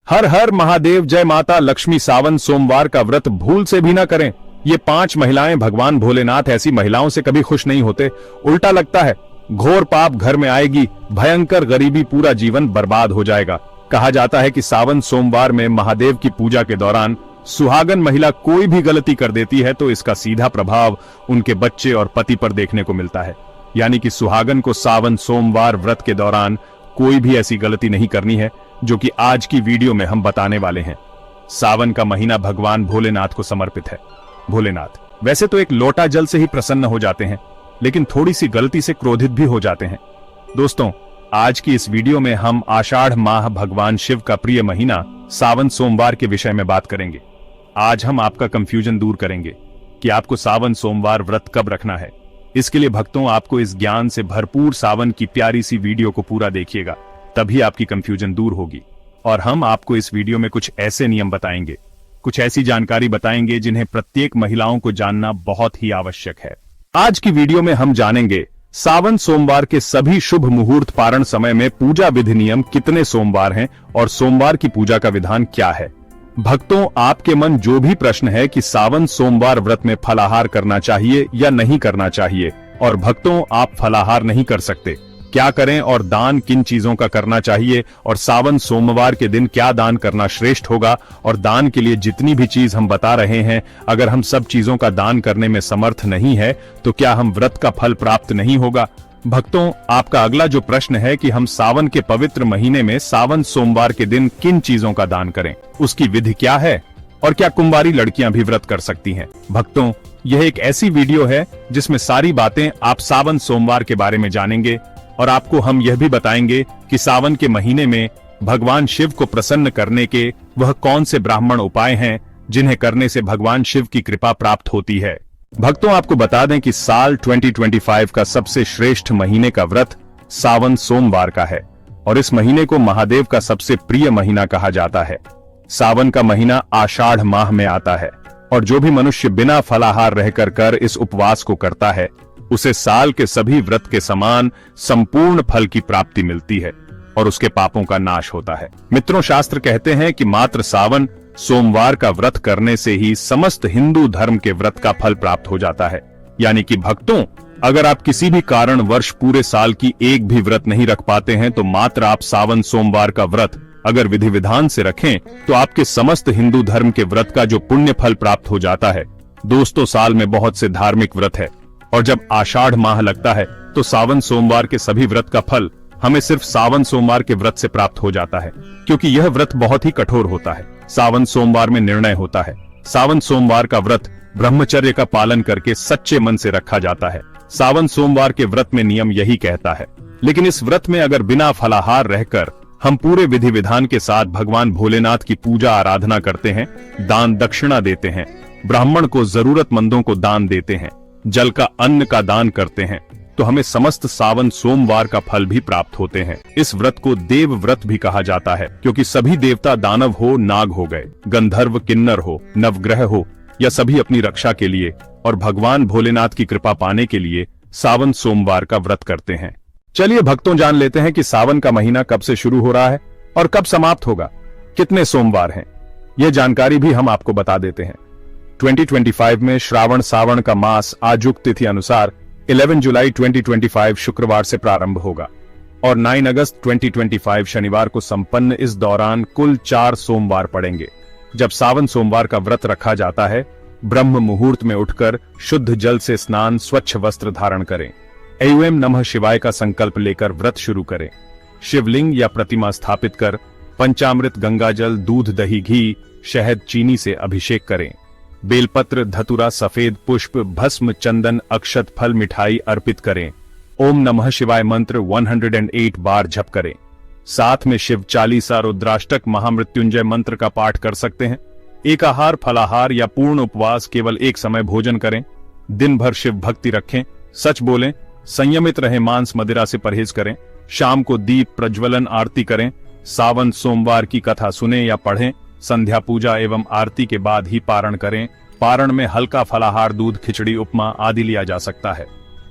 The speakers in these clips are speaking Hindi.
हर हर महादेव, जय माता लक्ष्मी। सावन सोमवार का व्रत भूल से भी ना करें। ये 5 महिलाएं भगवान भोलेनाथ ऐसी महिलाओं से कभी खुश नहीं होते। उल्टा लगता है घोर पाप घर में आएगी, भयंकर गरीबी, पूरा जीवन बर्बाद हो जाएगा। कहा जाता है कि सावन सोमवार में महादेव की पूजा के दौरान सुहागन महिला कोई भी गलती कर देती है तो इसका सीधा प्रभाव उनके बच्चे और पति पर देखने को मिलता है। यानी कि सुहागन को सावन सोमवार व्रत के दौरान कोई भी ऐसी गलती नहीं करनी है, जो कि आज की वीडियो में हम बताने वाले हैं। सावन का महीना भगवान भोलेनाथ को समर्पित है। भोलेनाथ वैसे तो एक लोटा जल से ही प्रसन्न हो जाते हैं, लेकिन थोड़ी सी गलती से क्रोधित भी हो जाते हैं। दोस्तों, आज की इस वीडियो में हम आषाढ़ माह भगवान शिव का प्रिय महीना सावन सोमवार के विषय में बात करेंगे। आज हम आपका कंफ्यूजन दूर करेंगे कि आपको सावन सोमवार व्रत कब रखना है। इसके लिए भक्तों, आपको इस ज्ञान से भरपूर सावन की प्यारी सी वीडियो को पूरा देखिएगा, तभी आपकी कंफ्यूजन दूर होगी। और हम आपको इस वीडियो में कुछ ऐसे नियम बताएंगे, कुछ ऐसी जानकारी बताएंगे जिन्हें प्रत्येक महिलाओं को जानना बहुत ही आवश्यक है। आज की वीडियो में हम जानेंगे सावन सोमवार के सभी शुभ मुहूर्त, पारण समय में पूजा विधि नियम, कितने सोमवार हैं और सोमवार की पूजा का विधान क्या है। भक्तों, आपके मन जो भी प्रश्न है कि सावन सोमवार व्रत में फलाहार करना चाहिए या नहीं करना चाहिए, और भक्तों आप फलाहार नहीं कर सकते, क्या करें और दान किन चीजों का करना चाहिए, और सावन सोमवार के दिन क्या दान करना श्रेष्ठ होगा, और दान के लिए जितनी भी चीज हम बता रहे हैं, अगर हम सब चीजों का दान करने में समर्थ नहीं है तो क्या हम व्रत का फल प्राप्त नहीं होगा। भक्तों, आपका अगला जो प्रश्न है कि हम सावन के पवित्र महीने में सावन सोमवार के दिन किन चीजों का दान करें, उसकी विधि क्या है, और क्या कुंवारी लड़कियां भी व्रत कर सकती हैं। भक्तों, यह एक ऐसी वीडियो है जिसमें सारी बातें आप सावन सोमवार के बारे में जानेंगे, और आपको हम यह भी बताएंगे कि सावन के महीने में भगवान शिव को प्रसन्न करने के वह कौन से ब्राह्मण उपाय हैं जिन्हें करने से भगवान शिव की कृपा प्राप्त होती है। भक्तों, आपको बता दें कि साल 2025 का सबसे श्रेष्ठ महीने का व्रत सावन सोमवार का है, और इस महीने को महादेव का सबसे प्रिय महीना कहा जाता है। सावन का महीना आषाढ़ माह में आता है, और जो भी मनुष्य बिना फलाहार रहकर कर इस उपवास को करता है, उसे साल के सभी व्रत के समान संपूर्ण फल की प्राप्ति मिलती है और उसके पापों का नाश होता है। मित्रों, शास्त्र कहते हैं कि मात्र सावन सोमवार का व्रत करने से ही समस्त हिंदू धर्म के व्रत का फल प्राप्त हो जाता है। यानी कि भक्तों, अगर आप किसी भी कारण वर्ष पूरे साल की एक भी व्रत नहीं रख पाते हैं, तो मात्र आप सावन सोमवार का व्रत अगर विधि विधान से रखें तो आपके समस्त हिंदू धर्म के व्रत का जो पुण्य फल प्राप्त हो जाता है। दोस्तों, साल में बहुत से धार्मिक व्रत है, और जब आषाढ़ माह लगता है तो सावन सोमवार के सभी व्रत का फल हमें सिर्फ सावन सोमवार के व्रत से प्राप्त हो जाता है, क्योंकि यह व्रत बहुत ही कठोर होता है। सावन सोमवार में निर्णय होता है। सावन सोमवार का व्रत ब्रह्मचर्य का पालन करके सच्चे मन से रखा जाता है। सावन सोमवार के व्रत में नियम यही कहता है। लेकिन इस व्रत में अगर बिना फलाहार रहकर हम पूरे विधि विधान के साथ भगवान भोलेनाथ की पूजा आराधना करते हैं, दान दक्षिणा देते हैं, ब्राह्मण को, जरूरतमंदों को दान देते हैं, जल का, अन्न का दान करते हैं, तो हमें समस्त सावन सोमवार का फल भी प्राप्त होते हैं। इस व्रत को देव व्रत भी कहा जाता है, क्योंकि सभी देवता, दानव हो, नाग हो गए, गंधर्व, किन्नर हो, नवग्रह हो, या सभी अपनी रक्षा के लिए और भगवान भोलेनाथ की कृपा पाने के लिए सावन सोमवार का व्रत करते हैं। चलिए भक्तों, जान लेते हैं कि सावन का महीना कब से शुरू हो रहा है और कब समाप्त होगा, कितने सोमवार हैं। यह जानकारी भी हम आपको बता देते हैं। 2025 में श्रावण सावन का मास आजुक तिथि अनुसार 11 जुलाई 2025 शुक्रवार से प्रारंभ होगा और 9 अगस्त 2025 शनिवार को संपन्न। इस दौरान कुल 4 सोमवार पड़ेंगे। जब सावन सोमवार का व्रत रखा जाता है, ब्रह्म मुहूर्त में उठकर शुद्ध जल से स्नान, स्वच्छ वस्त्र धारण करें, ऐं नमः शिवाय का संकल्प लेकर व्रत शुरू करें, शिवलिंग या प्रतिमा स्थापित कर पंचामृत, गंगाजल, दूध, दही, घी, शहद, चीनी से अभिषेक करें, बेलपत्र, धतुरा, सफेद पुष्प, भस्म, चंदन, अक्षत, फल, मिठाई अर्पित करें, ओम नमः शिवाय मंत्र 108 बार जप करें। साथ में शिव चालीसा, रुद्राष्टक, महामृत्युंजय मंत्र का पाठ कर सकते हैं। एकाहार, फलाहार या पूर्ण उपवास, केवल एक समय भोजन करें। दिन भर शिव भक्ति रखें, सच बोलें, संयमित रहें, मांस मदिरा से परहेज करें। शाम को दीप प्रज्वलन, आरती करें। सावन सोमवार की कथा सुने या पढ़ें। संध्या पूजा एवं आरती के बाद ही पारण करें। पारण में हल्का फलाहार, दूध, खिचड़ी, उपमा आदि लिया जा सकता है।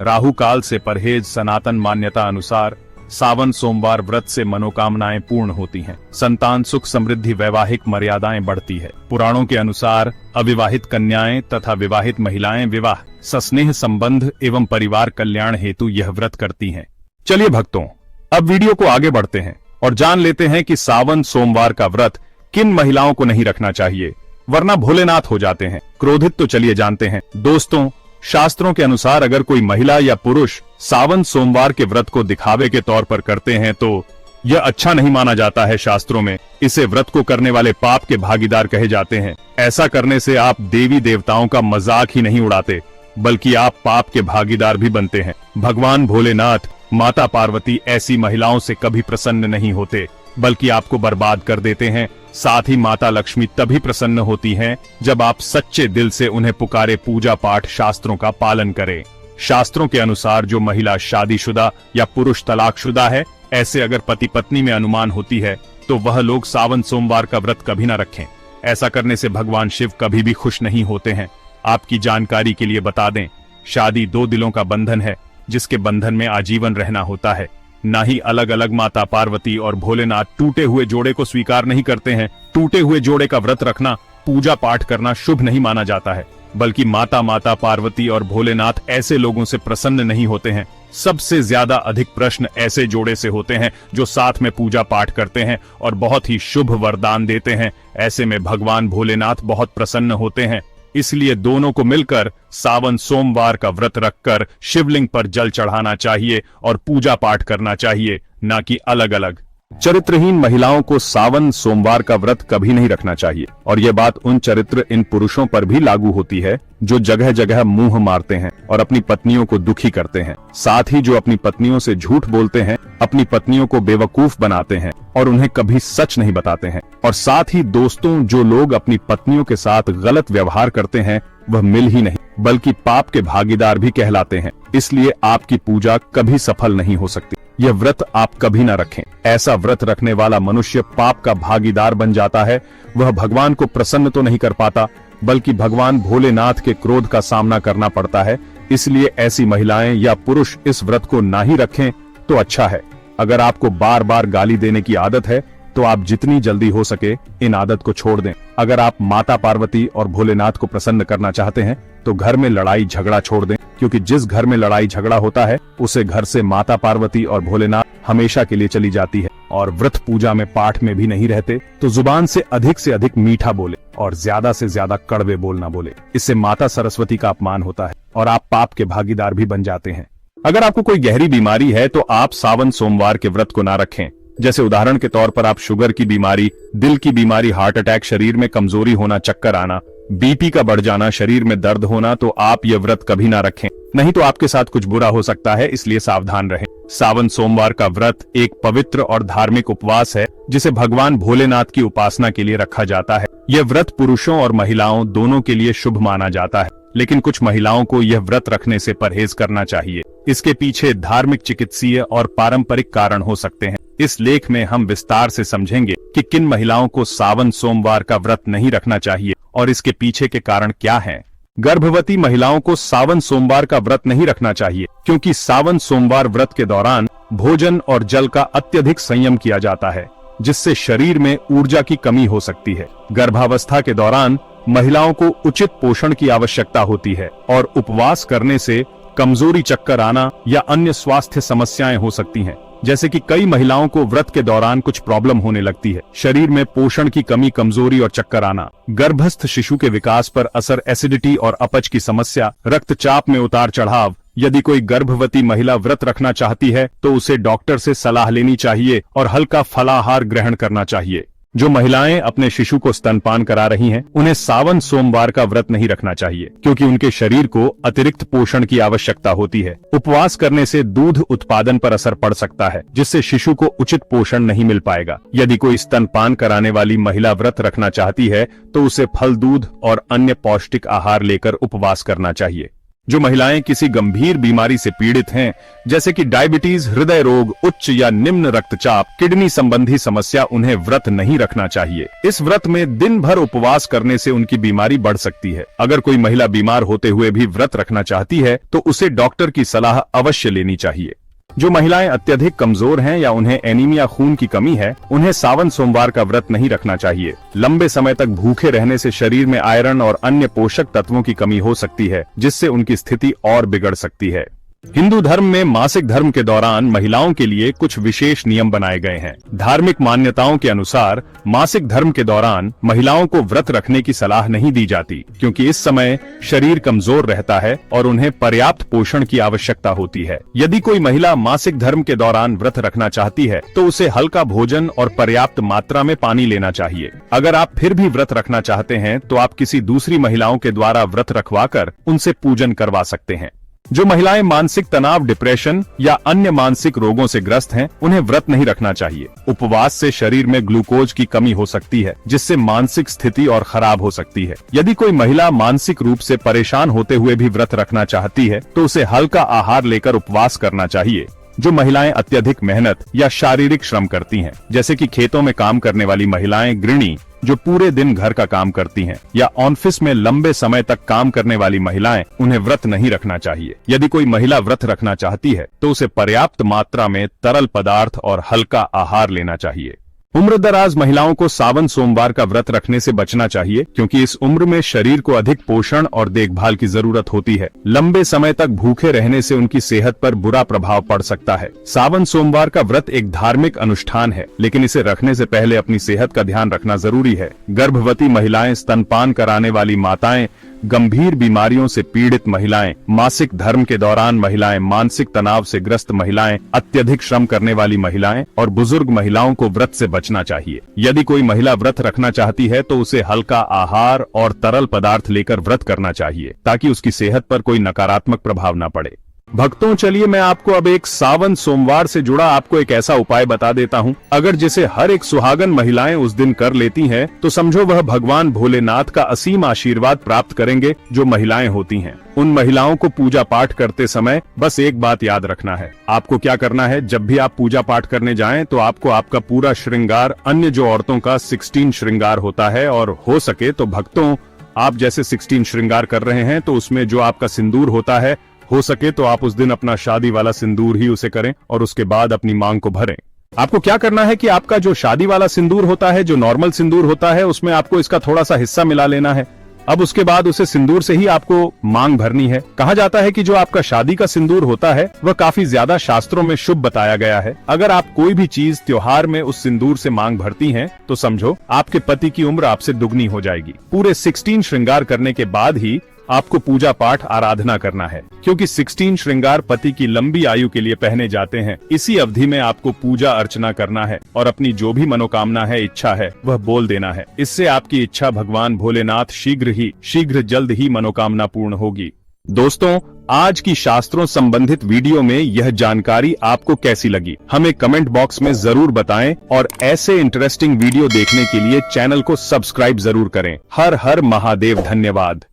राहु काल से परहेज। सनातन मान्यता अनुसार सावन सोमवार व्रत से मनोकामनाएं पूर्ण होती हैं, संतान सुख समृद्धि वैवाहिक मर्यादाएं बढ़ती है। पुराणों के अनुसार अविवाहित कन्याएं तथा विवाहित महिलाएं विवाह, सस्नेह संबंध एवं परिवार कल्याण हेतु यह व्रत करती हैं। चलिए भक्तों, अब वीडियो को आगे बढ़ते हैं और जान लेते हैं कि सावन सोमवार का व्रत किन महिलाओं को नहीं रखना चाहिए, वरना भोलेनाथ हो जाते हैं, क्रोधित। तो चलिए जानते हैं। दोस्तों, शास्त्रों के अनुसार अगर कोई महिला या पुरुष सावन सोमवार के व्रत को दिखावे के तौर पर करते हैं तो यह अच्छा नहीं माना जाता है। शास्त्रों में इसे व्रत को करने वाले पाप के भागीदार कहे जाते हैं। ऐसा करने से आप देवी देवताओं का मजाक ही नहीं उड़ाते, बल्कि आप पाप के भागीदार भी बनते हैं। भगवान भोलेनाथ, माता पार्वती ऐसी महिलाओं से कभी प्रसन्न नहीं होते, बल्कि आपको बर्बाद कर देते हैं। साथ ही माता लक्ष्मी तभी प्रसन्न होती हैं जब आप सच्चे दिल से उन्हें पुकारे, पूजा पाठ, शास्त्रों का पालन करें। शास्त्रों के अनुसार जो महिला शादीशुदा या पुरुष तलाकशुदा है, ऐसे अगर पति पत्नी में अनुमान होती है तो वह लोग सावन सोमवार का व्रत कभी न रखें। ऐसा करने से भगवान शिव कभी भी खुश नहीं होते हैं। आपकी जानकारी के लिए बता दें, शादी दो दिलों का बंधन है, जिसके बंधन में आजीवन रहना होता है। ना ही अलग अलग माता पार्वती और भोलेनाथ टूटे हुए जोड़े को स्वीकार नहीं करते हैं। टूटे हुए जोड़े का व्रत रखना, पूजा पाठ करना शुभ नहीं माना जाता है, बल्कि माता पार्वती और भोलेनाथ ऐसे लोगों से प्रसन्न नहीं होते हैं। सबसे ज्यादा अधिक प्रश्न ऐसे जोड़े से होते हैं जो साथ में पूजा पाठ करते हैं और बहुत ही शुभ वरदान देते हैं। ऐसे में भगवान भोलेनाथ बहुत प्रसन्न होते हैं। इसलिए दोनों को मिलकर सावन सोमवार का व्रत रखकर शिवलिंग पर जल चढ़ाना चाहिए और पूजा पाठ करना चाहिए, ना कि अलग अलग। चरित्रहीन महिलाओं को सावन सोमवार का व्रत कभी नहीं रखना चाहिए, और यह बात उन चरित्रहीन पुरुषों पर भी लागू होती है जो जगह जगह मुंह मारते हैं और अपनी पत्नियों को दुखी करते हैं। साथ ही जो अपनी पत्नियों से झूठ बोलते हैं, अपनी पत्नियों को बेवकूफ बनाते हैं और उन्हें कभी सच नहीं बताते हैं। और साथ ही दोस्तों, जो लोग अपनी पत्नियों के साथ गलत व्यवहार करते हैं, वह मिल ही नहीं बल्कि पाप के भागीदार भी कहलाते हैं। इसलिए आपकी पूजा कभी सफल नहीं हो सकती। यह व्रत आप कभी न रखें। ऐसा व्रत रखने वाला मनुष्य पाप का भागीदार बन जाता है। वह भगवान को प्रसन्न तो नहीं कर पाता, बल्कि भगवान भोलेनाथ के क्रोध का सामना करना पड़ता है। इसलिए ऐसी महिलाएं या पुरुष इस व्रत को ना ही रखें तो अच्छा है। अगर आपको बार बार गाली देने की आदत है तो आप जितनी जल्दी हो सके इन आदत को छोड़ दें। अगर आप माता पार्वती और भोलेनाथ को प्रसन्न करना चाहते हैं तो घर में लड़ाई झगड़ा छोड़ दें, क्योंकि जिस घर में लड़ाई झगड़ा होता है उसे घर से माता पार्वती और भोलेनाथ हमेशा के लिए चली जाती है। और व्रत पूजा में पाठ में भी नहीं रहते तो जुबान से अधिक मीठा बोले और ज्यादा से ज्यादा कड़वे बोल ना बोले। इससे माता सरस्वती का अपमान होता है और आप पाप के भागीदार भी बन जाते हैं। अगर आपको कोई गहरी बीमारी है तो आप सावन सोमवार के व्रत को ना रखें। जैसे उदाहरण के तौर पर आप शुगर की बीमारी, दिल की बीमारी, हार्ट अटैक, शरीर में कमजोरी होना, चक्कर आना, बीपी का बढ़ जाना, शरीर में दर्द होना, तो आप यह व्रत कभी ना रखें, नहीं तो आपके साथ कुछ बुरा हो सकता है। इसलिए सावधान रहें। सावन सोमवार का व्रत एक पवित्र और धार्मिक उपवास है जिसे भगवान भोलेनाथ की उपासना के लिए रखा जाता है। यह व्रत पुरुषों और महिलाओं दोनों के लिए शुभ माना जाता है, लेकिन कुछ महिलाओं को यह व्रत रखने से परहेज करना चाहिए। इसके पीछे धार्मिक, चिकित्सीय और पारंपरिक कारण हो सकते हैं। इस लेख में हम विस्तार से समझेंगे कि किन महिलाओं को सावन सोमवार का व्रत नहीं रखना चाहिए और इसके पीछे के कारण क्या हैं। गर्भवती महिलाओं को सावन सोमवार का व्रत नहीं रखना चाहिए, क्योंकि सावन सोमवार व्रत के दौरान भोजन और जल का अत्यधिक संयम किया जाता है, जिससे शरीर में ऊर्जा की कमी हो सकती है। गर्भावस्था के दौरान महिलाओं को उचित पोषण की आवश्यकता होती है और उपवास करने से कमजोरी, चक्कर आना या अन्य स्वास्थ्य समस्याएं हो सकती हैं। जैसे कि कई महिलाओं को व्रत के दौरान कुछ प्रॉब्लम होने लगती है, शरीर में पोषण की कमी, कमजोरी और चक्कर आना, गर्भस्थ शिशु के विकास पर असर, एसिडिटी और अपच की समस्या, रक्तचाप में उतार चढ़ाव। यदि कोई गर्भवती महिला व्रत रखना चाहती है तो उसे डॉक्टर से सलाह लेनी चाहिए और हल्का फलाहार ग्रहण करना चाहिए। जो महिलाएं अपने शिशु को स्तनपान करा रही हैं, उन्हें सावन सोमवार का व्रत नहीं रखना चाहिए, क्योंकि उनके शरीर को अतिरिक्त पोषण की आवश्यकता होती है। उपवास करने से दूध उत्पादन पर असर पड़ सकता है, जिससे शिशु को उचित पोषण नहीं मिल पाएगा। यदि कोई स्तनपान कराने वाली महिला व्रत रखना चाहती है तो उसे फल, दूध और अन्य पौष्टिक आहार लेकर उपवास करना चाहिए। जो महिलाएं किसी गंभीर बीमारी से पीड़ित हैं, जैसे कि डायबिटीज, हृदय रोग, उच्च या निम्न रक्तचाप, किडनी संबंधी समस्या, उन्हें व्रत नहीं रखना चाहिए। इस व्रत में दिन भर उपवास करने से उनकी बीमारी बढ़ सकती है। अगर कोई महिला बीमार होते हुए भी व्रत रखना चाहती है तो उसे डॉक्टर की सलाह अवश्य लेनी चाहिए। जो महिलाएं अत्यधिक कमजोर हैं या उन्हें एनीमिया खून की कमी है, उन्हें सावन सोमवार का व्रत नहीं रखना चाहिए। लंबे समय तक भूखे रहने से शरीर में आयरन और अन्य पोषक तत्वों की कमी हो सकती है, जिससे उनकी स्थिति और बिगड़ सकती है। हिंदू धर्म में मासिक धर्म के दौरान महिलाओं के लिए कुछ विशेष नियम बनाए गए हैं। धार्मिक मान्यताओं के अनुसार मासिक धर्म के दौरान महिलाओं को व्रत रखने की सलाह नहीं दी जाती, क्योंकि इस समय शरीर कमजोर रहता है और उन्हें पर्याप्त पोषण की आवश्यकता होती है। यदि कोई महिला मासिक धर्म के दौरान व्रत रखना चाहती है तो उसे हल्का भोजन और पर्याप्त मात्रा में पानी लेना चाहिए। अगर आप फिर भी व्रत रखना चाहते हैं तो आप किसी दूसरी महिलाओं के द्वारा व्रत रखवाकर उनसे पूजन करवा सकते हैं। जो महिलाएं मानसिक तनाव, डिप्रेशन या अन्य मानसिक रोगों से ग्रस्त हैं, उन्हें व्रत नहीं रखना चाहिए। उपवास से शरीर में ग्लूकोज की कमी हो सकती है, जिससे मानसिक स्थिति और खराब हो सकती है। यदि कोई महिला मानसिक रूप से परेशान होते हुए भी व्रत रखना चाहती है तो उसे हल्का आहार लेकर उपवास करना चाहिए। जो महिलाएं अत्यधिक मेहनत या शारीरिक श्रम करती हैं, जैसे कि खेतों में काम करने वाली महिलाएं, गृहिणी जो पूरे दिन घर का काम करती हैं, या ऑफिस में लंबे समय तक काम करने वाली महिलाएं, उन्हें व्रत नहीं रखना चाहिए। यदि कोई महिला व्रत रखना चाहती है तो उसे पर्याप्त मात्रा में तरल पदार्थ और हल्का आहार लेना चाहिए। उम्रदराज महिलाओं को सावन सोमवार का व्रत रखने से बचना चाहिए, क्योंकि इस उम्र में शरीर को अधिक पोषण और देखभाल की जरूरत होती है। लंबे समय तक भूखे रहने से उनकी सेहत पर बुरा प्रभाव पड़ सकता है। सावन सोमवार का व्रत एक धार्मिक अनुष्ठान है, लेकिन इसे रखने से पहले अपनी सेहत का ध्यान रखना जरूरी है। गर्भवती महिलाएं, स्तनपान कराने वाली माताएं, गंभीर बीमारियों से पीड़ित महिलाएं, मासिक धर्म के दौरान महिलाएं, मानसिक तनाव से ग्रस्त महिलाएं, अत्यधिक श्रम करने वाली महिलाएं और बुजुर्ग महिलाओं को व्रत से बचना चाहिए। यदि कोई महिला व्रत रखना चाहती है तो उसे हल्का आहार और तरल पदार्थ लेकर व्रत करना चाहिए, ताकि उसकी सेहत पर कोई नकारात्मक प्रभाव न पड़े। भक्तों, चलिए मैं आपको अब एक सावन सोमवार से जुड़ा आपको एक ऐसा उपाय बता देता हूँ। अगर जिसे हर एक सुहागन महिलाएं उस दिन कर लेती हैं, तो समझो वह भगवान भोलेनाथ का असीम आशीर्वाद प्राप्त करेंगे। जो महिलाएं होती हैं, उन महिलाओं को पूजा पाठ करते समय बस एक बात याद रखना है। आपको क्या करना है, जब भी आप पूजा पाठ करने जाएं तो आपको आपका पूरा श्रृंगार, अन्य जो औरतों का 16 श्रृंगार होता है, और हो सके तो भक्तों आप जैसे 16 श्रृंगार कर रहे हैं तो उसमें जो आपका सिंदूर होता है, हो सके तो आप उस दिन अपना शादी वाला सिंदूर ही उसे करें और उसके बाद अपनी मांग को भरें। आपको क्या करना है कि आपका जो शादी वाला सिंदूर होता है, जो नॉर्मल सिंदूर होता है, उसमें आपको इसका थोड़ा सा हिस्सा मिला लेना है। अब उसके बाद उसे सिंदूर से ही आपको मांग भरनी है। कहा जाता है कि जो आपका शादी का सिंदूर होता है वह काफी ज्यादा शास्त्रों में शुभ बताया गया है। अगर आप कोई भी चीज त्योहार में उस सिंदूर से मांग भरती हैं, तो समझो आपके पति की उम्र आपसे दुगनी हो जाएगी। पूरे 16 श्रृंगार करने के बाद ही आपको पूजा पाठ आराधना करना है, क्योंकि 16 श्रृंगार पति की लंबी आयु के लिए पहने जाते हैं। इसी अवधि में आपको पूजा अर्चना करना है और अपनी जो भी मनोकामना है, इच्छा है, वह बोल देना है। इससे आपकी इच्छा भगवान भोलेनाथ शीघ्र जल्द ही मनोकामना पूर्ण होगी। दोस्तों, आज की शास्त्रों संबंधित वीडियो में यह जानकारी आपको कैसी लगी, हमें कमेंट बॉक्स में जरूर बताएं, और ऐसे इंटरेस्टिंग वीडियो देखने के लिए चैनल को सब्सक्राइब जरूर करें। हर हर महादेव। धन्यवाद।